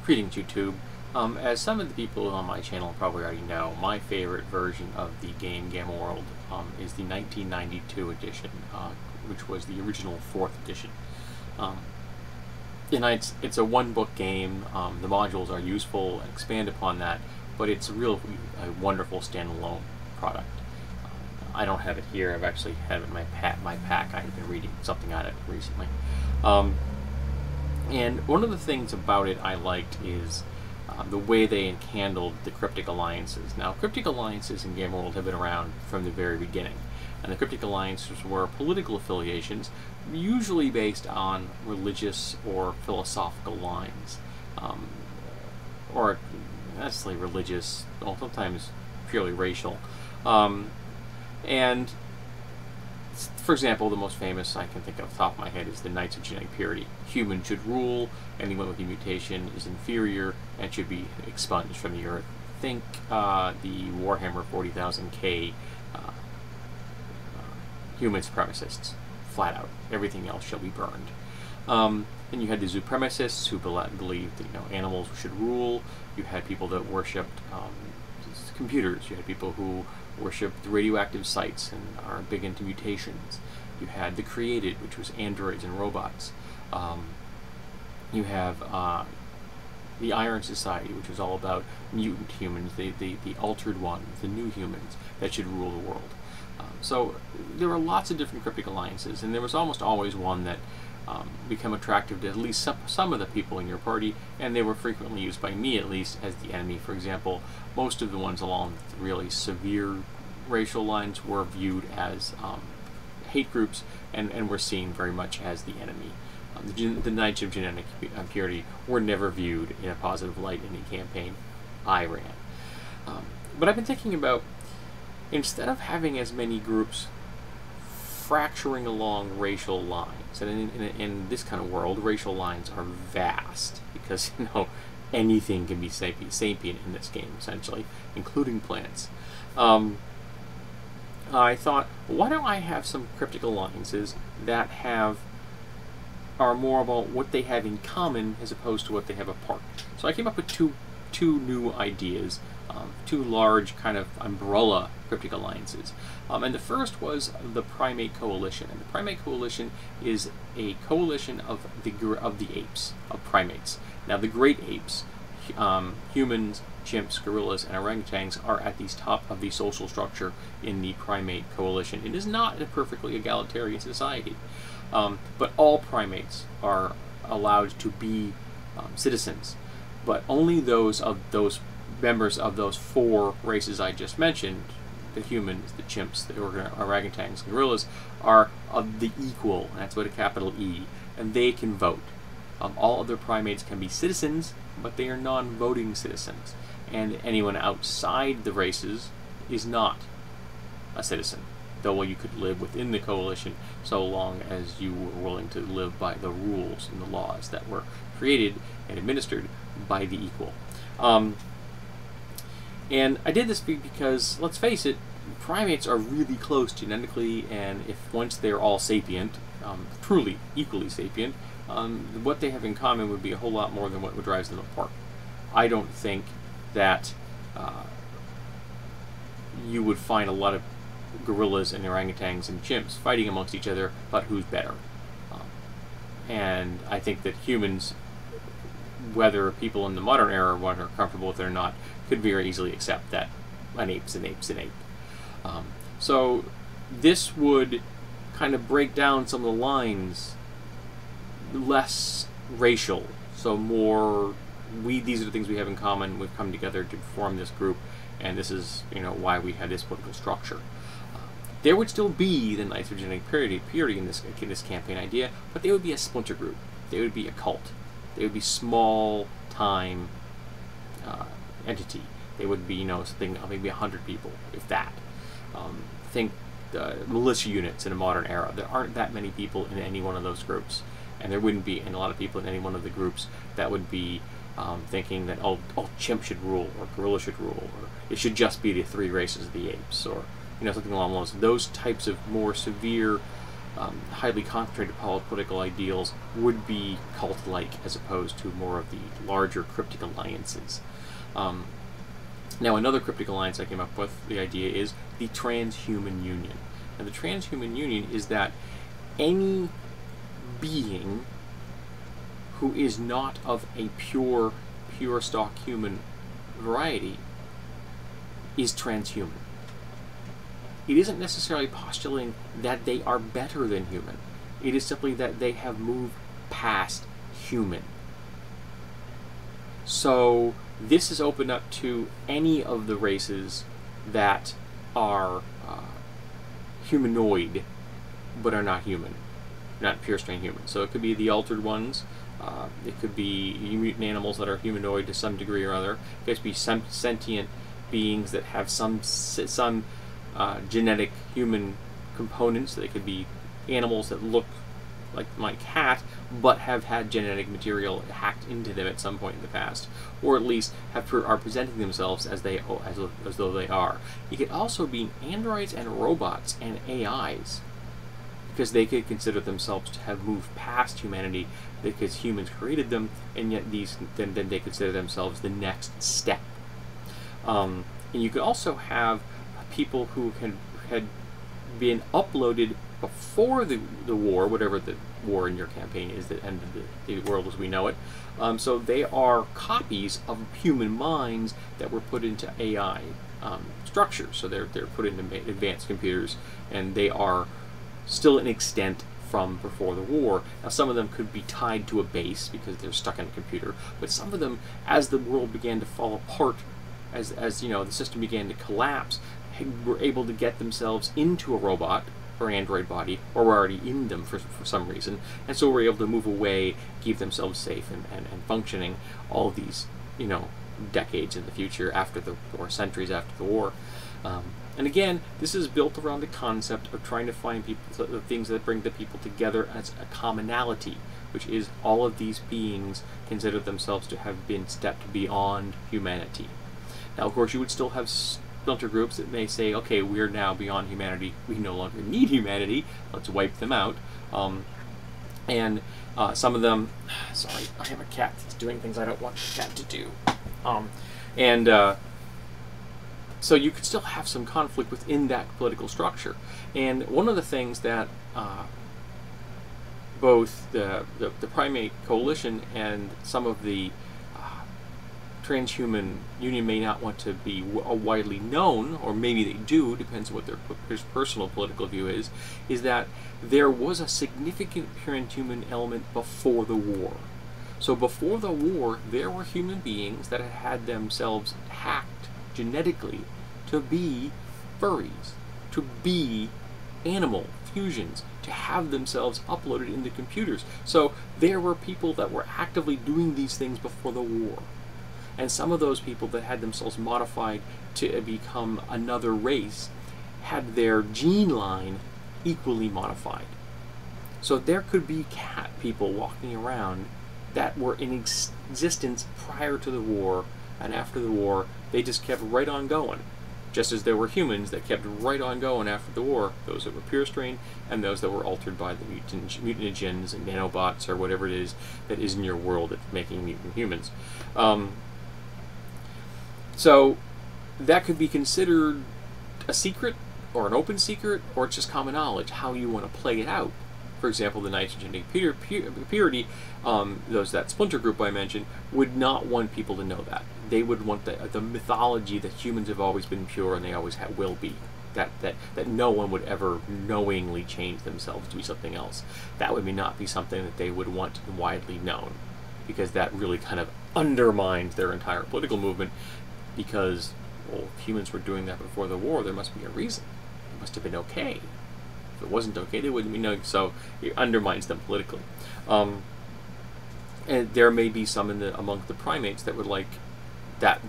Greetings, YouTube. As some of the people on my channel probably already know, my favorite version of the game Gamma World is the 1992 edition, which was the original 4th edition. It's a one-book game. The modules are useful and expand upon that, but it's a wonderful standalone product. I don't have it here. I've actually had it in my pack. I've been reading something on it recently. And one of the things about it I liked is the way they handled the cryptic alliances. Now, cryptic alliances in Gamma World have been around from the very beginning. And the cryptic alliances were political affiliations, usually based on religious or philosophical lines. Or not necessarily religious, well, sometimes purely racial. And for example, the most famous I can think of off the top of my head is the Knights of Genetic Purity. Humans should rule, anyone with a mutation is inferior and should be expunged from the earth. Think the Warhammer 40,000K human supremacists, flat out. Everything else shall be burned. Then you had the supremacists who believed that animals should rule. You had people that worshipped computers. You had people who worshipped radioactive sites and are big into mutations. You had the created, which was androids and robots. You have the Iron Society, which was all about mutant humans, the altered ones, the new humans that should rule the world. So there were lots of different cryptic alliances, and there was almost always one that become attractive to at least some of the people in your party, and they were frequently used by me at least as the enemy. For example, most of the ones along really severe racial lines were viewed as hate groups and were seen very much as the enemy. The Knights of Genetic Purity were never viewed in a positive light in the campaign I ran. But I've been thinking about, instead of having as many groups fracturing along racial lines, and in this kind of world, racial lines are vast, because anything can be sapient in this game, essentially, including plants. I thought, why don't I have some cryptic alliances that are more about what they have in common as opposed to what they have apart. So I came up with two new ideas, two large kind of umbrella cryptic alliances. And the first was the Primate Coalition. And the Primate Coalition is a coalition of the apes, of primates. Now the great apes, humans, chimps, gorillas, and orangutans, are at the top of the social structure in the Primate Coalition. It is not a perfectly egalitarian society, but all primates are allowed to be citizens, but only those members of those 4 races I just mentioned, the humans, the chimps, the orangutans, and gorillas, are of the equal, and that's with a capital E, and they can vote. All other primates can be citizens, but they are non-voting citizens, and anyone outside the races is not a citizen, though you could live within the coalition so long as you were willing to live by the rules and the laws that were created and administered by the equal. And I did this because, let's face it, primates are really close genetically, and if once they're all sapient, truly equally sapient, what they have in common would be a whole lot more than what drives them apart. I don't think that you would find a lot of gorillas and orangutans and chimps fighting amongst each other about who's better. And I think that humans, whether people in the modern era are comfortable with it or not, could very easily accept that an ape's an ape's an ape. So this would kind of break down some of the lines, less racial, so more these are the things we have in common, we've come together to form this group, and this is why we have this political structure. There would still be the Knights of Genetic Purity in this campaign idea, but they would be a splinter group. They would be a cult. They would be small time entity. They would be something maybe 100 people, if that. Think militia units in a modern era. There aren't that many people in any one of those groups, and there wouldn't be a lot of people in any one of the groups that would be thinking that chimp should rule, or gorilla should rule, or it should just be the 3 races of the apes, or something along those types of more severe highly concentrated political ideals would be cult-like as opposed to more of the larger cryptic alliances. Now, another cryptic alliance I came up with, the idea is the Transhuman Union. And the Transhuman Union is that any being who is not of a pure stock human variety is transhuman. It isn't necessarily postulating that they are better than human. It is simply that they have moved past human. So this is open up to any of the races that are humanoid but are not human, not pure strain human. So it could be the altered ones. It could be mutant animals that are humanoid to some degree or other. It could be some sentient beings that have some genetic human components. They could be animals that look like my cat, but have had genetic material hacked into them at some point in the past, or at least are presenting themselves as though they are. It could also be androids and robots and AIs, because they could consider themselves to have moved past humanity because humans created them, and yet then they consider themselves the next step. And you could also have people who had been uploaded before the war, whatever the war in your campaign is that ended the world as we know it. So they are copies of human minds that were put into AI structures. So they're put into advanced computers, and they are still an extent from before the war. Now, some of them could be tied to a base because they're stuck in a computer, but some of them, as the world began to fall apart, as you know, the system began to collapse, were able to get themselves into a robot or android body, or were already in them for some reason, and so were able to move away, keep themselves safe and functioning all these, you know, decades in the future after the or centuries after the war. And again, this is built around the concept of trying to find the things that bring the people together as a commonality, which is all of these beings consider themselves to have been stepped beyond humanity. Now, of course, you would still have splinter groups that may say, okay, we're now beyond humanity, we no longer need humanity, let's wipe them out. And some of them, sorry, I have a cat that's doing things I don't want the cat to do. So you could still have some conflict within that political structure. And one of the things that both the Primate Coalition and some of the Transhuman Union may not want to be widely known, or maybe they do, depends on what their personal political view is that there was a significant transhuman element before the war. So before the war, there were human beings that had themselves hacked genetically to be furries, to be animal fusions, to have themselves uploaded into computers. So there were people that were actively doing these things before the war. And some of those people that had themselves modified to become another race had their gene line equally modified. So there could be cat people walking around that were in existence prior to the war, and after the war, they just kept right on going. Just as there were humans that kept right on going after the war, those that were pure strain, and those that were altered by the mutagens and nanobots, or whatever it is that is in your world that's making mutant humans. So that could be considered a secret, or an open secret, or it's just common knowledge, how you want to play it out. For example, the nitrogen purity, that splinter group I mentioned, would not want people to know that. They would want the mythology that humans have always been pure and they always will be. That no one would ever knowingly change themselves to be something else. That would not be something that they would want widely known, because that really kind of undermines their entire political movement. Because, well, if humans were doing that before the war, there must be a reason. It must have been okay. If it wasn't okay, they wouldn't be knowing. So it undermines them politically. And there may be some among the primates that would like that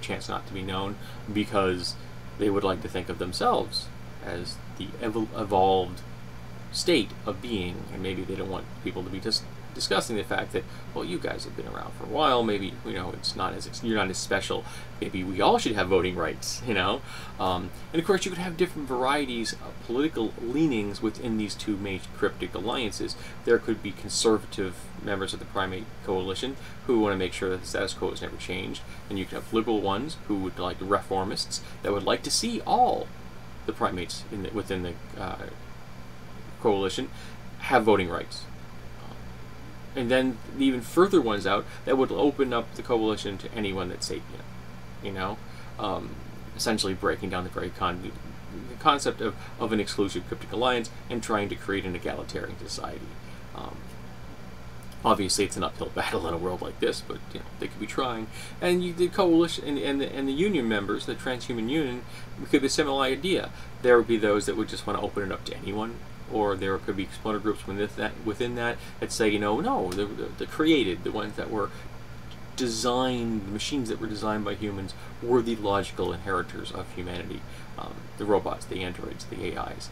chance not to be known, because they would like to think of themselves as the evolved state of being, and maybe they don't want people to be just discussing the fact that, well, you guys have been around for a while. Maybe it's not as you're not as special. Maybe we all should have voting rights. And of course, you could have different varieties of political leanings within these two major cryptic alliances. There could be conservative members of the Primate Coalition who want to make sure that the status quo is never changed, and you could have liberal ones who would like reformists that would like to see all the primates within the coalition have voting rights. And then even further ones out that would open up the coalition to anyone that's sapient, essentially breaking down the very concept of an exclusive cryptic alliance and trying to create an egalitarian society. Obviously, it's an uphill battle in a world like this, but they could be trying. And the coalition and the union members, the Transhuman Union, could be a similar idea. There would be those that would just want to open it up to anyone, or there could be splinter groups within that say, no, the created, the ones that were designed, the machines that were designed by humans, were the logical inheritors of humanity. The robots, the androids, the AIs,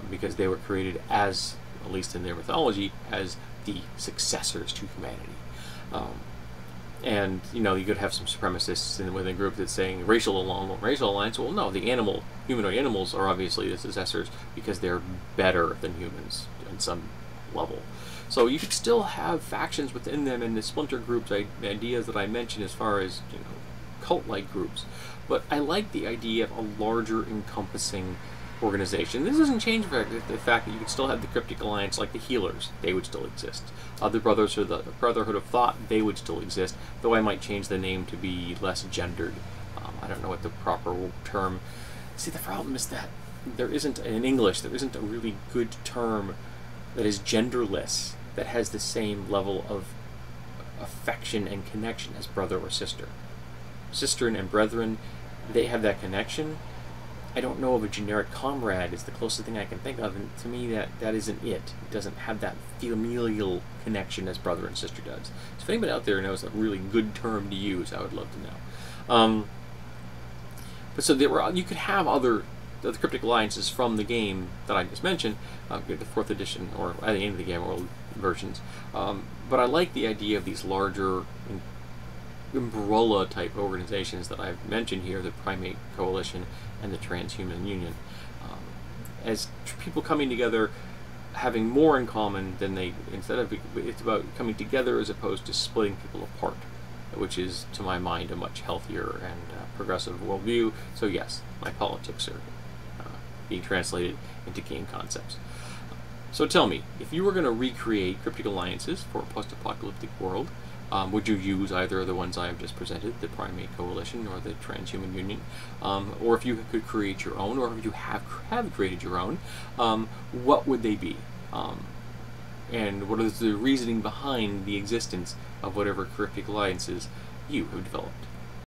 because they were created as, at least in their mythology, as the successors to humanity. And you could have some supremacists within a group that's saying racial alliance. Well, no, the humanoid animals are obviously the successors because they're better than humans in some level. So you could still have factions within them and the splinter groups ideas that I mentioned as far as cult-like groups. But I like the idea of a larger encompassing organization. This doesn't change the fact that you could still have the Cryptic Alliance, like the Healers. They would still exist. The Brothers or the Brotherhood of Thought, they would still exist, though I might change the name to be less gendered. I don't know what the proper term... See, the problem is that there isn't, in English, there isn't a really good term that is genderless, that has the same level of affection and connection as brother or sister. Sister and brethren, they have that connection. I don't know of a generic comrade is the closest thing I can think of, and to me that isn't it. It doesn't have that familial connection as brother and sister does. So if anybody out there knows a really good term to use, I would love to know. But so you could have the Cryptic Alliances from the game that I just mentioned, the 4th edition, or at the end of the game world versions. But I like the idea of these larger umbrella type organizations that I've mentioned here, the Primate Coalition and the Transhuman Union, as people coming together, having more in common than it's about coming together as opposed to splitting people apart, which is, to my mind, a much healthier and progressive worldview. So yes, my politics are being translated into game concepts. So tell me, if you were going to recreate cryptic alliances for a post-apocalyptic world, would you use either of the ones I have just presented, the Primate Coalition or the Transhuman Union? Or if you could create your own, or if you have created your own, what would they be? And what is the reasoning behind the existence of whatever cryptic alliances you have developed?